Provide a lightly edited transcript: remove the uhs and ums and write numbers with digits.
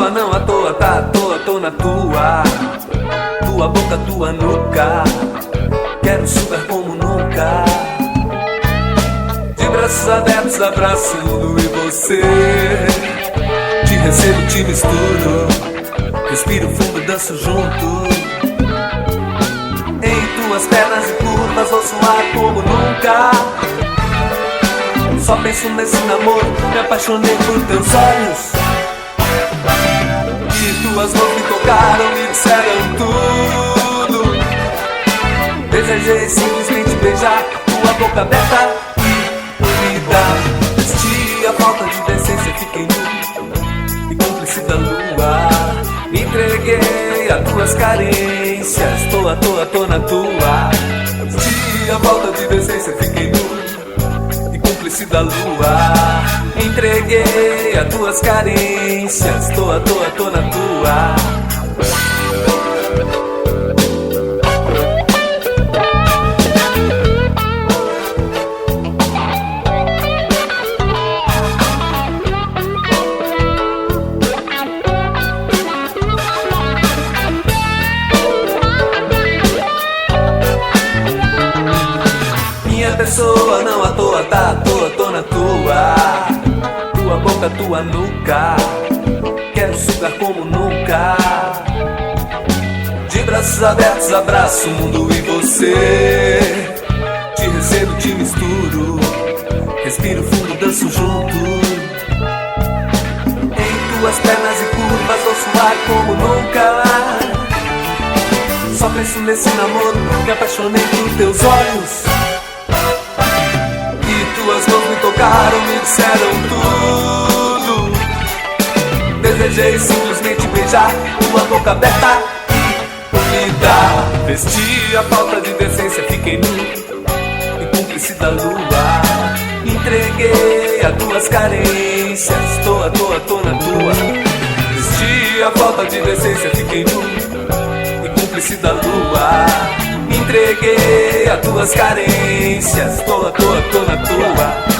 pessoa não à toa, tá à toa, tô na tua. Tua boca, tua nuca, quero sugar como nunca. De braços abertos, abraço o mundo e você. Te recebo, te misturo, respiro fundo, danço junto. Em tuas pernas e curvas vou suar como nunca. Só penso nesse namoro, me apaixonei por teus olhos. E tuas mãos me tocaram, me disseram tudo. Desejei simplesmente beijar tua boca aberta e unida. Vesti a falta de decência, fiquei nu e cúmplice da lua. Me entreguei a tuas carências, tô à toa, tô na tua. Vesti a falta de decência, fiquei nu e cúmplice da lua. Entreguei a tuas carências, tô à toa, tô na tua. Minha pessoa não à toa, tá à toa, tô na tua. Tua boca, tua nuca, quero sugar como nunca. De braços abertos, abraço o mundo e você. Te recebo, te misturo, respiro fundo, danço junto. Em tuas pernas e curvas vou suar como nunca. Só penso nesse namoro, me apaixonei por teus olhos. Tuas mãos me tocaram, me disseram tudo. Desejei simplesmente beijar tua boca aberta e unida. Vesti a falta de decência, fiquei nu e cúmplice da lua. Entreguei a tuas carências, tô à toa, tô na tua. Vesti a falta de decência, fiquei nu e cúmplice da lua. Entreguei a tuas carências, tô à toa, tô na tua.